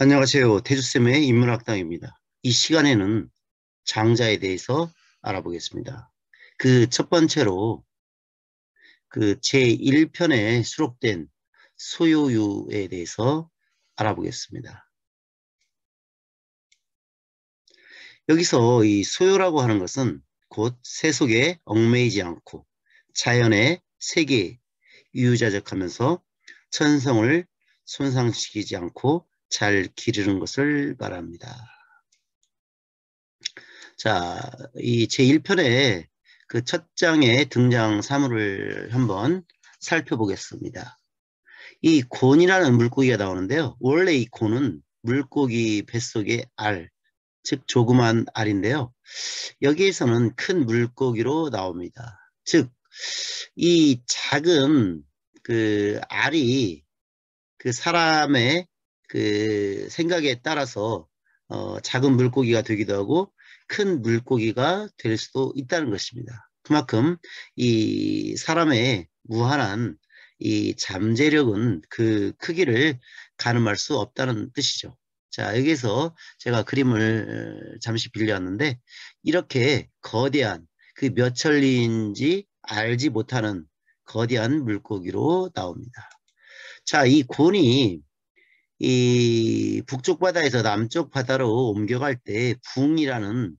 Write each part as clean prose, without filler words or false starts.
안녕하세요. 태주쌤의 인문학당입니다. 이 시간에는 장자에 대해서 알아보겠습니다. 그 첫 번째로 그 제1편에 수록된 소요유에 대해서 알아보겠습니다. 여기서 이 소요라고 하는 것은 곧 세속에 얽매이지 않고 자연의 세계에 유유자적하면서 천성을 손상시키지 않고 잘 기르는 것을 말합니다. 자, 이 제1편의 그 첫 장의 등장 사물을 한번 살펴보겠습니다. 이 곤이라는 물고기가 나오는데요. 원래 이 곤은 물고기 뱃속의 알, 즉 조그만 알인데요. 여기에서는 큰 물고기로 나옵니다. 즉, 이 작은 그 알이 그 사람의 그 생각에 따라서 작은 물고기가 되기도 하고 큰 물고기가 될 수도 있다는 것입니다. 그만큼 이 사람의 무한한 이 잠재력은 그 크기를 가늠할 수 없다는 뜻이죠. 자, 여기서 제가 그림을 잠시 빌려왔는데 이렇게 거대한 그 몇 천리인지 알지 못하는 거대한 물고기로 나옵니다. 자, 이 곤이 이 북쪽 바다에서 남쪽 바다로 옮겨갈 때 붕이라는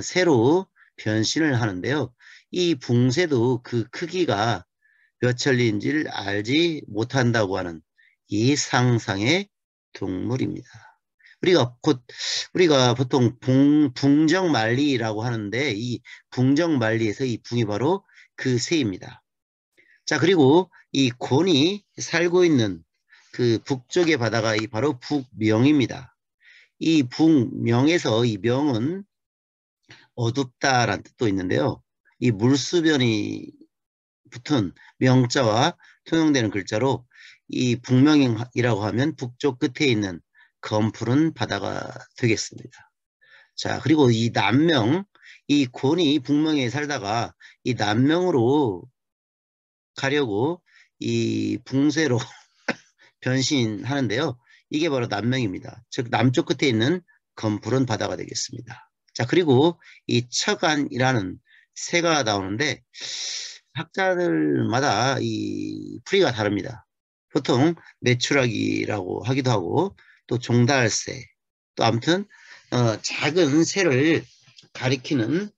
새로 변신을 하는데요. 이 붕새도 그 크기가 몇 천리인지를 알지 못한다고 하는 이 상상의 동물입니다. 우리가 보통 붕정만리라고 하는데 이 붕정만리에서 이 붕이 바로 그 새입니다. 자, 그리고 이 곤이 살고 있는 그 북쪽의 바다가 이 바로 북명입니다. 이 북명에서 이 명은 어둡다라는 뜻도 있는데요. 이 물수변이 붙은 명자와 통용되는 글자로 이 북명이라고 하면 북쪽 끝에 있는 검푸른 바다가 되겠습니다. 자, 그리고 이 남명, 이 곤이 북명에 살다가 이 남명으로 가려고 이 붕새로 변신하는데요. 이게 바로 남명입니다. 즉 남쪽 끝에 있는 검푸른 바다가 되겠습니다. 자, 그리고 이 척안이라는 새가 나오는데 학자들마다 이 풀이가 다릅니다. 보통 메추라기라고 하기도 하고 또 종달새 또 아무튼 작은 새를 가리키는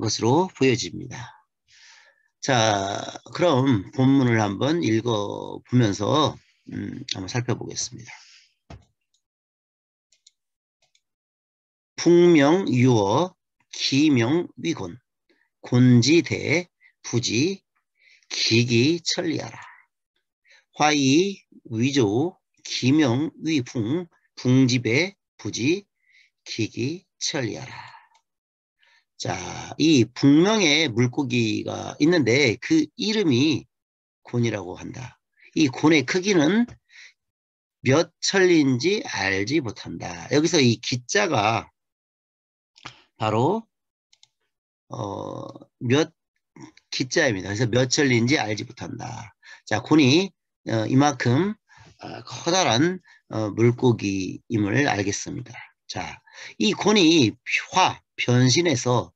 것으로 보여집니다. 자, 그럼 본문을 한번 읽어보면서 한번 살펴보겠습니다. 풍명유어 기명위곤 곤지대 부지 기기천리하라. 화이 위조 기명위풍 붕지배 부지 기기천리하라. 자, 이 북명의 물고기가 있는데 그 이름이 곤이라고 한다. 이 곤의 크기는 몇 천리인지 알지 못한다. 여기서 이 기자가 바로 몇 기자입니다. 그래서 몇 천리인지 알지 못한다. 자, 곤이 이만큼 커다란 물고기임을 알겠습니다. 자, 이 곤이 변신해서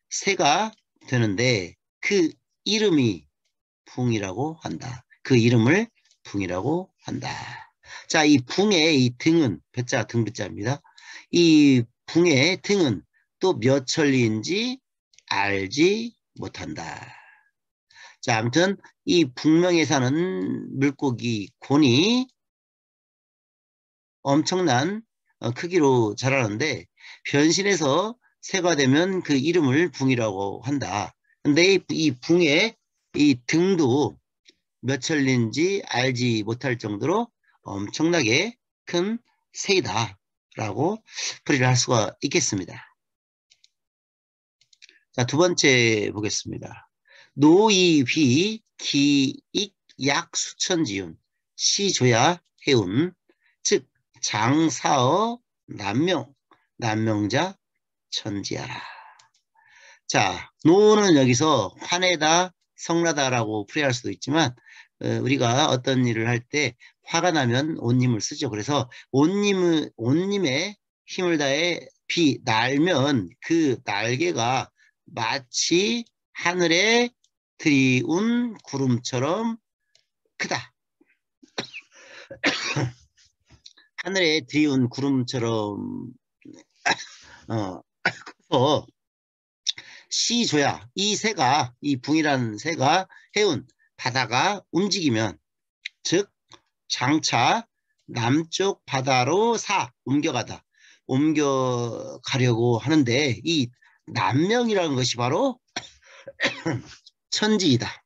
새가 되는데 그 이름이 붕이라고 한다. 그 이름을 붕이라고 한다. 자, 이 붕의 이 등은 배자 등배자입니다. 이 붕의 등은 또 몇 천리인지 알지 못한다. 자, 아무튼 이 북명에 사는 물고기 곤이 엄청난 크기로 자라는데 변신해서 새가 되면 그 이름을 붕이라고 한다. 근데 이 붕의 이 등도 몇 천리인지 알지 못할 정도로 엄청나게 큰 새이다라고 풀이를 할 수가 있겠습니다. 자, 두 번째 보겠습니다. 노이휘 기익 약 수천지윤 시조야 해운 즉 장사어 남명자 천지하라. 자, 노는 여기서 화내다 성나다라고 풀이할 수도 있지만 우리가 어떤 일을 할 때 화가 나면 온님을 쓰죠. 그래서 온님의 힘을 다해 날면 그 날개가 마치 하늘에 들이운 구름처럼 크다. 하늘에 들이운 구름처럼 커서 시조야 이 붕이라는 새가 해운 바다가 움직이면 즉 장차 남쪽 바다로 옮겨가려고 하는데 이 남명이라는 것이 바로 천지이다.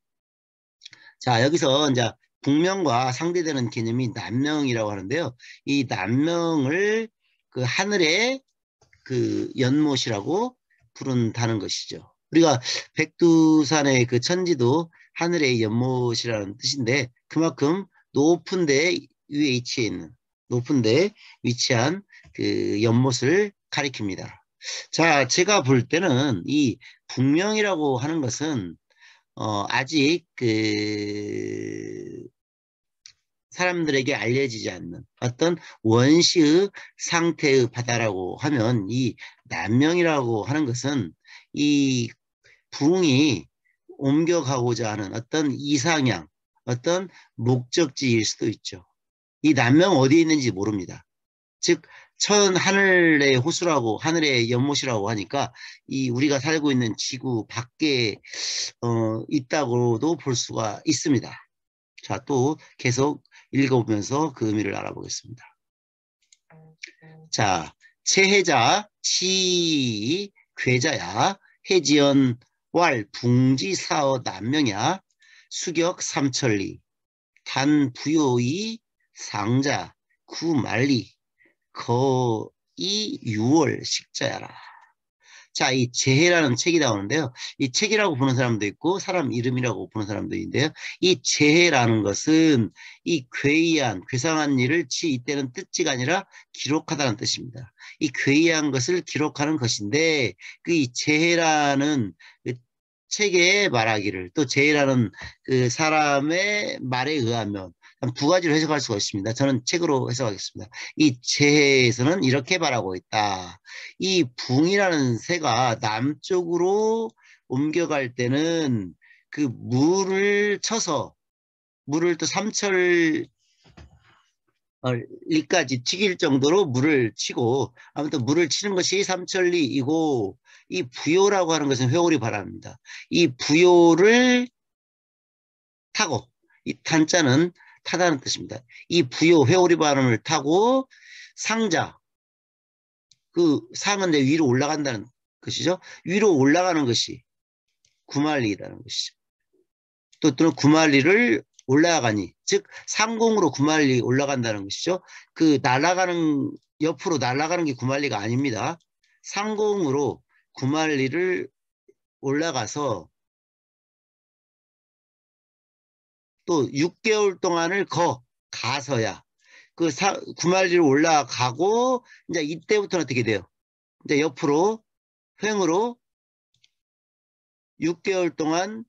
자, 여기서 이제 북명과 상대되는 개념이 남명이라고 하는데요. 이 남명을 그 하늘의 그 연못이라고 부른다는 것이죠. 우리가 백두산의 그 천지도 하늘의 연못이라는 뜻인데 그만큼 높은 데 높은 데 위치한 그 연못을 가리킵니다. 자, 제가 볼 때는 이 북명이라고 하는 것은 아직 사람들에게 알려지지 않는 어떤 원시의 상태의 바다라고 하면 이 남명이라고 하는 것은 이 붕이 옮겨가고자 하는 어떤 이상향, 어떤 목적지일 수도 있죠. 이 남명 어디에 있는지 모릅니다. 즉 하늘의 호수라고 하늘의 연못이라고 하니까 이 우리가 살고 있는 지구 밖에 있다고도 볼 수가 있습니다. 자, 또 계속 읽어보면서 그 의미를 알아보겠습니다. 자, 채해자, 괴자야, 해지연, 붕지사어 남명야, 수격 삼천리, 단부요이, 상자, 구만리, 거이 유월 식자야라. 자, 이 재해라는 책이 나오는데요. 이 책이라고 부르는 사람도 있고 사람 이름이라고 부르는 사람도 있는데요. 이 재해라는 것은 이 괴상한 일을 이때는 뜻지가 아니라 기록하다는 뜻입니다. 이 괴이한 것을 기록하는 것인데 그 이 재해라는 그 책에 말하기를 또 재해라는 그 사람의 말에 의하면 두 가지로 해석할 수가 있습니다. 저는 책으로 해석하겠습니다. 이 재해에서는 이렇게 말하고 있다. 이 붕이라는 새가 남쪽으로 옮겨갈 때는 그 물을 쳐서 물을 또 삼천리까지 튀길 정도로 물을 치고 아무튼 물을 치는 것이 삼천리이고 이 부요라고 하는 것은 회오리 바람입니다. 이 부요를 타고 이 탄자는 타다는 뜻입니다. 이 부요 회오리 바람을 타고 상자 그 상은 내 위로 올라간다는 것이죠. 위로 올라가는 것이 구만리라는 것이죠. 또는 구만리를 올라가니 즉 상공으로 구만리 올라간다는 것이죠. 그 옆으로 날아가는 게 구만리가 아닙니다. 상공으로 구만리를 올라가서 또 6개월 동안을 가서야 구만리로 올라가고 이제 이때부터는 어떻게 돼요? 이제 옆으로 횡으로 6개월 동안을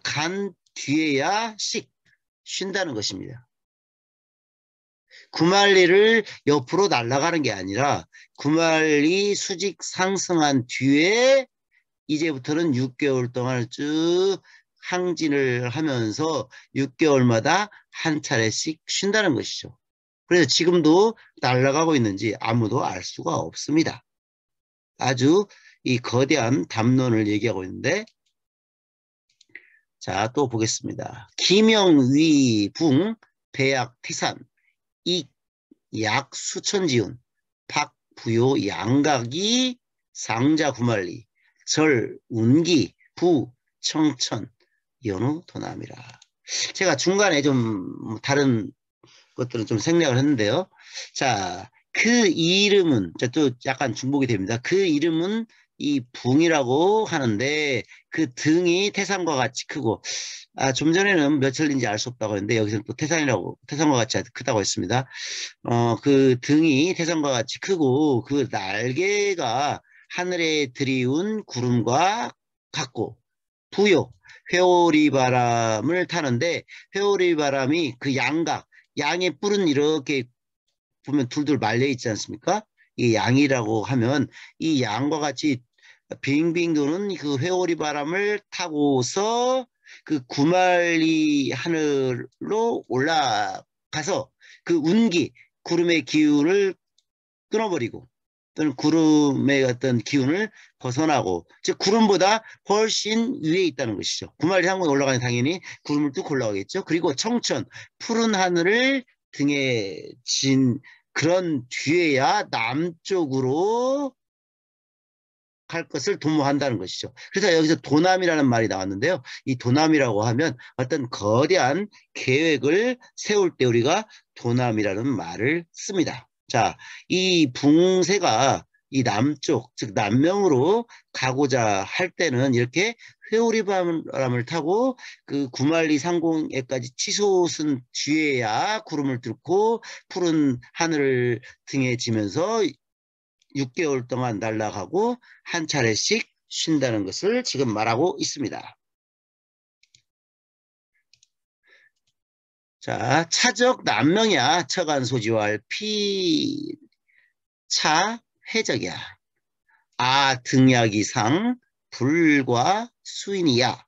간 뒤에야 쉰다는 것입니다. 구만리를 옆으로 날아가는 게 아니라 구만리 수직 상승한 뒤에 이제부터는 6개월 동안을 쭉 항진을 하면서 6개월마다 한 차례씩 쉰다는 것이죠. 그래서 지금도 날아가고 있는지 아무도 알 수가 없습니다. 아주 이 거대한 담론을 얘기하고 있는데 자, 또 보겠습니다. 기명위붕 배약태산 약 수천지운 박부요 양각이 상자구만리 절 운기 부 청천 연우 도남이라. 제가 중간에 좀 다른 것들은 좀 생략을 했는데요. 자, 그 이름은 또 약간 중복이 됩니다. 그 이름은 이 붕이라고 하는데 그 등이 태산과 같이 크고 좀 전에는 몇 천리인지 알 수 없다고 했는데 여기서는 또 태산과 같이 크다고 했습니다. 그 등이 태산과 같이 크고 그 날개가 하늘에 들이운 구름과 같고 부요. 회오리 바람을 타는데 회오리 바람이 그 양각, 양의 뿔은 이렇게 보면 둘둘 말려 있지 않습니까? 이 양이라고 하면 이 양과 같이 빙빙 도는 그 회오리 바람을 타고서 그 구말리 하늘로 올라가서 그 운기, 구름의 기운을 끊어버리고 또는 구름의 어떤 기운을 벗어나고 즉 구름보다 훨씬 위에 있다는 것이죠. 구말리 상공에 올라가면 당연히 구름을 뚫고 올라가겠죠. 그리고 청천, 푸른 하늘을 등에 진 그런 뒤에야 남쪽으로 갈 것을 도모한다는 것이죠. 그래서 여기서 도남이라는 말이 나왔는데요. 이 도남이라고 하면 어떤 거대한 계획을 세울 때 우리가 도남이라는 말을 씁니다. 자, 이 붕세가 이 남쪽, 즉 남명으로 가고자 할 때는 이렇게 회오리 바람을 타고 그 구말리 상공에까지 치솟은 뒤에야 구름을 뚫고 푸른 하늘을 등에 지면서 6개월 동안 날아가고 한 차례씩 쉰다는 것을 지금 말하고 있습니다. 자, 차적 남명이야. 처간 소지왈 피차 해적이야. 아 등약이상 불과 수인이야.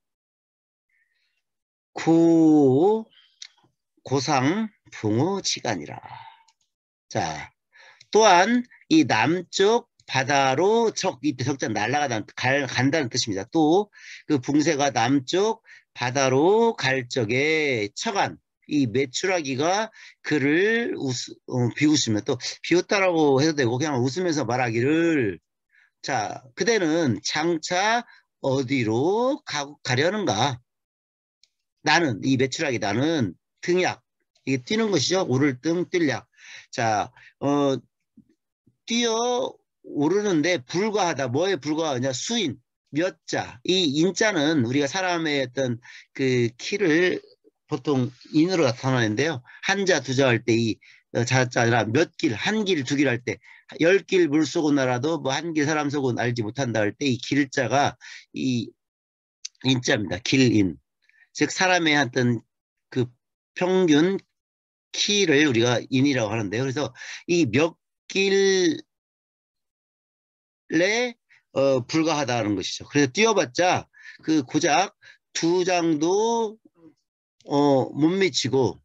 고상 붕어지간이라. 자, 또한 이 남쪽 바다로 이때 적자 날아가다 간다는 뜻입니다. 또 그 붕세가 남쪽 바다로 갈 적에 처간 이 메추라기가 그를 비웃으며 또 비웃다라고 해도 되고 그냥 웃으면서 말하기를 자 그대는 장차 어디로 가려는가? 나는 이 메추라기 나는 등약 이게 뛰는 것이죠. 오를 등 뛸약. 자 뛰어 오르는데 불과하다. 뭐에 불과하냐? 수인, 몇 자. 이 인자는 우리가 사람의 어떤 그 키를 보통 인으로 나타나는데요. 한 자, 두 자 할 때 이 자자 아니라 몇 길, 한 길, 두 길 할 때, 10길 물 쏘고 날아도 뭐 한 길 사람 쏘고 알지 못한다 할 때 이 길자가 이 인자입니다. 길인. 즉 사람의 어떤 그 평균 키를 우리가 인이라고 하는데요. 그래서 이 몇 길에 불과하다는 것이죠. 그래서 뛰어봤자 그 고작 두 장도 못 미치고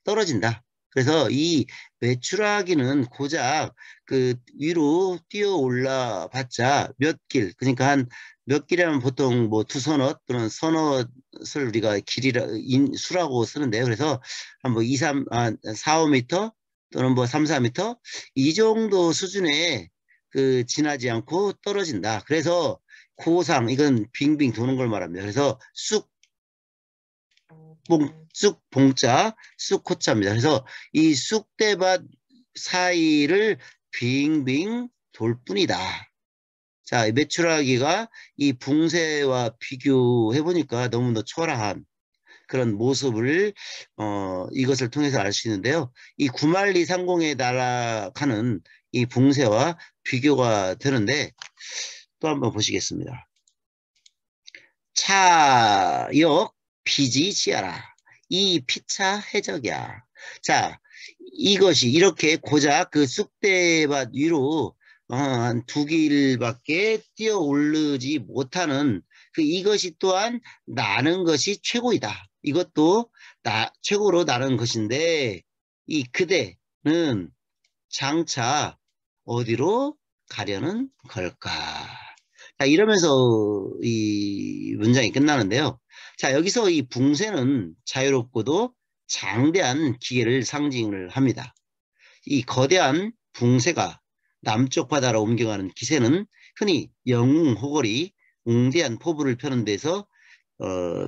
떨어진다. 그래서 이 메추라기는 고작 그 위로 뛰어 올라 봤자 몇 길, 그러니까 한 몇 길이면 보통 뭐 두서넛 또는 서넛을 우리가 수라고 쓰는데요. 그래서 한 뭐 4, 5m 또는 뭐 3, 4m 이 정도 수준에 그 지나지 않고 떨어진다. 그래서 고상, 이건 빙빙 도는 걸 말합니다. 그래서 쑥 봉자, 쑥 호자입니다. 그래서 이 쑥대밭 사이를 빙빙 돌 뿐이다. 자, 메추라기가 이 붕세와 비교해 보니까 너무나 초라한 그런 모습을 이것을 통해서 알 수 있는데요. 이 구말리 상공에 날아가는 이 붕세와 비교가 되는데 또 한번 보시겠습니다. 차역 피지지하라. 이 피차 해적이야. 자, 이것이 이렇게 고작 그 쑥대밭 위로 한 2길밖에 뛰어 오르지 못하는 그 이것이 또한 나는 것이 최고이다. 이것도 최고로 나는 것인데 이 그대는 장차 어디로 가려는 걸까? 자, 이러면서 이 문장이 끝나는데요. 자, 여기서 이 붕세는 자유롭고도 장대한 기계를 상징을 합니다. 이 거대한 붕세가 남쪽 바다로 옮겨가는 기세는 흔히 영웅 호걸이 웅대한 포부를 펴는 데서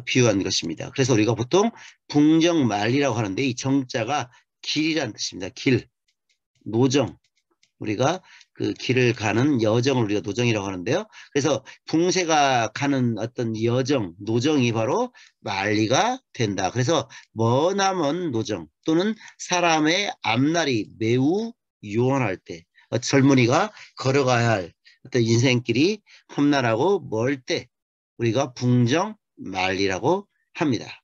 비유한 것입니다. 그래서 우리가 보통 붕정말리라고 하는데 이 정자가 길이라는 뜻입니다. 길, 노정. 우리가 그 길을 가는 여정을 우리가 노정이라고 하는데요. 그래서 붕세가 가는 어떤 여정, 노정이 바로 말리가 된다. 그래서 머나먼 노정 또는 사람의 앞날이 매우 요원할 때 젊은이가 걸어가야 할 어떤 인생길이 험난하고 멀 때 우리가 붕정만리라고 합니다.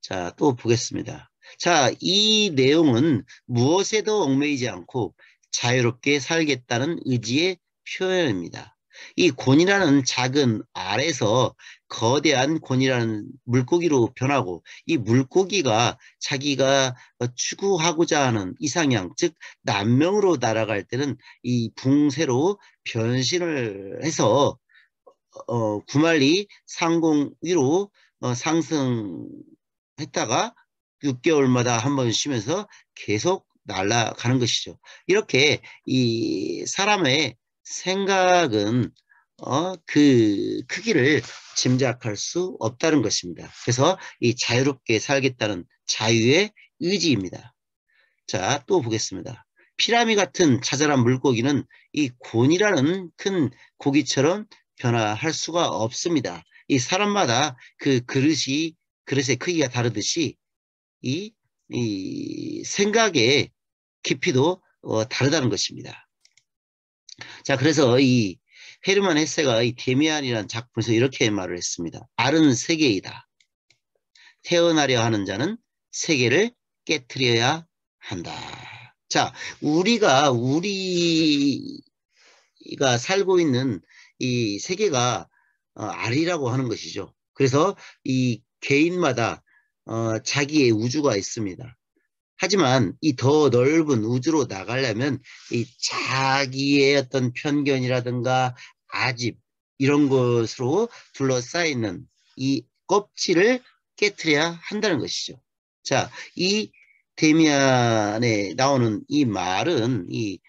자, 또 보겠습니다. 자, 이 내용은 무엇에도 얽매이지 않고 자유롭게 살겠다는 의지의 표현입니다. 이 곤이라는 작은 알에서 거대한 곤이라는 물고기로 변하고, 이 물고기가 자기가 추구하고자 하는 이상향, 즉 남명으로 날아갈 때는 이 붕새로 변신을 해서 구만리 상공 위로 상승했다가 6개월마다 한 번 쉬면서 계속 날아가는 것이죠. 이렇게 이 사람의 생각은 그 크기를 짐작할 수 없다는 것입니다. 그래서 이 자유롭게 살겠다는 자유의 의지입니다. 자, 또 보겠습니다. 피라미 같은 자잘한 물고기는 이 곤이라는 큰 고기처럼 변화할 수가 없습니다. 이 사람마다 그 그릇의 크기가 다르듯이 이 생각의 깊이도 다르다는 것입니다. 자, 그래서 이 헤르만 헤세가 이 데미안이라는 작품에서 이렇게 말을 했습니다. 알은 세계이다. 태어나려 하는 자는 세계를 깨트려야 한다. 자, 우리가 살고 있는 이 세계가 알이라고 하는 것이죠. 그래서 이 개인마다 자기의 우주가 있습니다. 하지만 이 더 넓은 우주로 나가려면 이 자기의 어떤 편견이라든가 아집 이런 것으로 둘러싸이는 이 껍질을 깨트려야 한다는 것이죠. 자, 이 데미안에 나오는 이 말은 이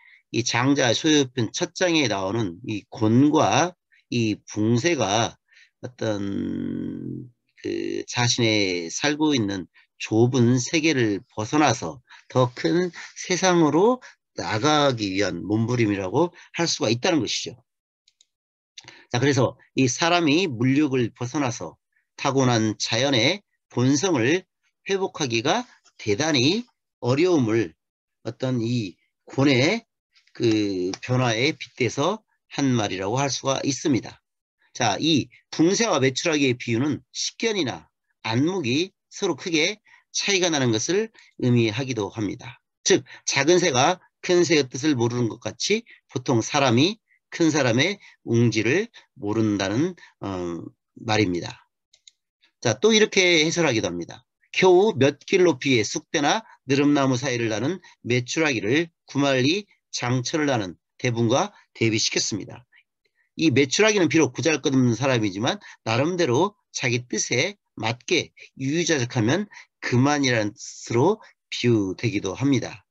장자 소유편 첫 장에 나오는 이 곤과 이 붕새가 어떤 그 자신의 살고 있는 좁은 세계를 벗어나서 더 큰 세상으로 나가기 위한 몸부림이라고 할 수가 있다는 것이죠. 자, 그래서 이 사람이 물욕을 벗어나서 타고난 자연의 본성을 회복하기가 대단히 어려움을 어떤 이 곤의 그 변화에 빗대서 한 말이라고 할 수가 있습니다. 자, 이 붕새와 메추라기의 비유는 식견이나 안목이 서로 크게 차이가 나는 것을 의미하기도 합니다. 즉, 작은 새가 큰 새의 뜻을 모르는 것 같이 보통 사람이 큰 사람의 웅지를 모른다는 말입니다. 자, 또 이렇게 해설하기도 합니다. 겨우 몇 길 높이의 쑥대나 느릅나무 사이를 나는 메추라기를 구만리 장천을 나는 대분과 대비시켰습니다. 이 메추라기는 비록 보잘것없는 사람이지만 나름대로 자기 뜻에 맞게 유유자적하면 그만이라는 뜻으로 비유되기도 합니다.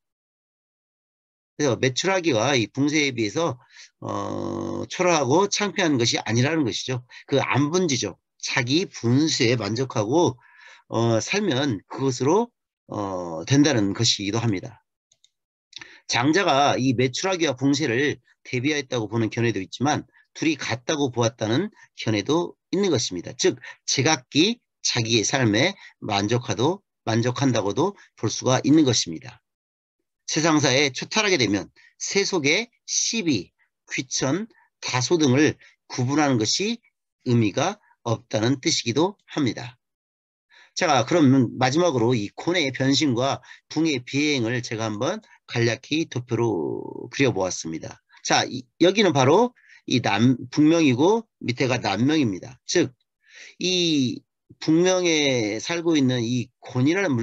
그래서 메추라기와 이 붕새에 비해서 초라하고 창피한 것이 아니라는 것이죠. 그 안분지죠. 자기 분수에 만족하고 살면 그것으로 된다는 것이기도 합니다. 장자가 이 메추라기와 붕새를 대비하였다고 보는 견해도 있지만 둘이 같다고 보았다는 견해도 있는 것입니다. 즉 제각기 자기의 삶에 만족한다고도 볼 수가 있는 것입니다. 세상사에 초탈하게 되면 세속의 시비, 귀천, 다소 등을 구분하는 것이 의미가 없다는 뜻이기도 합니다. 자, 그럼 마지막으로 이 곤의 변신과 붕의 비행을 제가 한번 간략히 도표로 그려보았습니다. 자, 여기는 바로 이 북명이고 밑에가 남명입니다. 즉, 이 북명에 살고 있는 이 곤이라는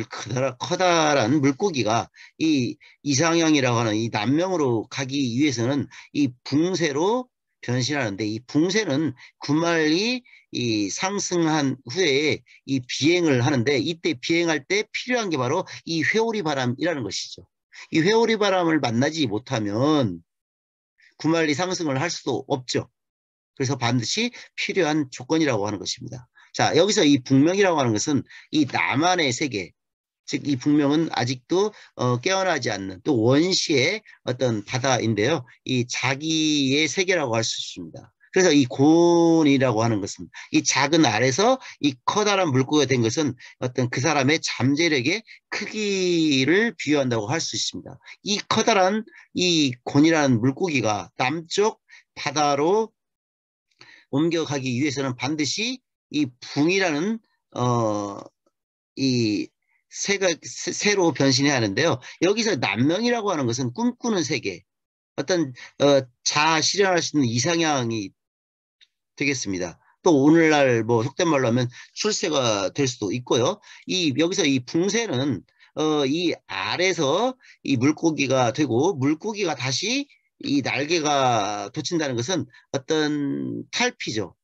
커다란 물고기가 이 이상향이라고 하는 이 남명으로 가기 위해서는 이 붕새로 변신하는데, 이 붕새는 구만리 이 상승한 후에 이 비행을 하는데, 이때 비행할 때 필요한 게 바로 이 회오리 바람이라는 것이죠. 이 회오리 바람을 만나지 못하면 구만리 상승을 할 수도 없죠. 그래서 반드시 필요한 조건이라고 하는 것입니다. 자, 여기서 이 북명이라고 하는 것은 이 남한의 세계, 즉 이 북명은 아직도 깨어나지 않는 또 원시의 어떤 바다인데요. 이 자기의 세계라고 할 수 있습니다. 그래서 이 곤이라고 하는 것은 이 작은 알에서 이 커다란 물고기가 된 것은 어떤 그 사람의 잠재력의 크기를 비유한다고 할 수 있습니다. 이 커다란 이 곤이라는 물고기가 남쪽 바다로 옮겨가기 위해서는 반드시 이 붕이라는 이 새로 변신해야 하는데요. 여기서 난명이라고 하는 것은 꿈꾸는 세계, 어떤 자아 실현할 수 있는 이상향이 되겠습니다. 또 오늘날 뭐 속된 말로 하면 출세가 될 수도 있고요. 여기서 이 붕새는 이 알에서 이 물고기가 되고 물고기가 다시 이 날개가 돋친다는 것은 어떤 탈피죠.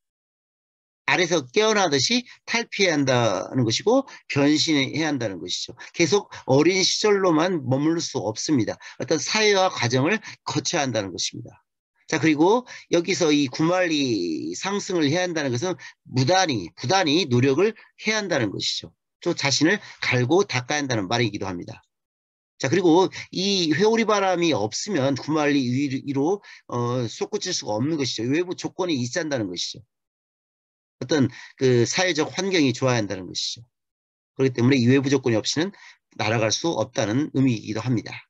알에서 깨어나듯이 탈피해야 한다는 것이고 변신해야 한다는 것이죠. 계속 어린 시절로만 머무를 수 없습니다. 어떤 사회화 과정을 거쳐야 한다는 것입니다. 자, 그리고 여기서 이 구말리 상승을 해야 한다는 것은 부단히 노력을 해야 한다는 것이죠. 또 자신을 갈고 닦아야 한다는 말이기도 합니다. 자, 그리고 이 회오리 바람이 없으면 구말리 위로 솟구칠 수가 없는 것이죠. 외부 조건이 있어야 한다는 것이죠. 어떤 그 사회적 환경이 좋아야 한다는 것이죠. 그렇기 때문에 이 외부 조건이 없이는 날아갈 수 없다는 의미이기도 합니다.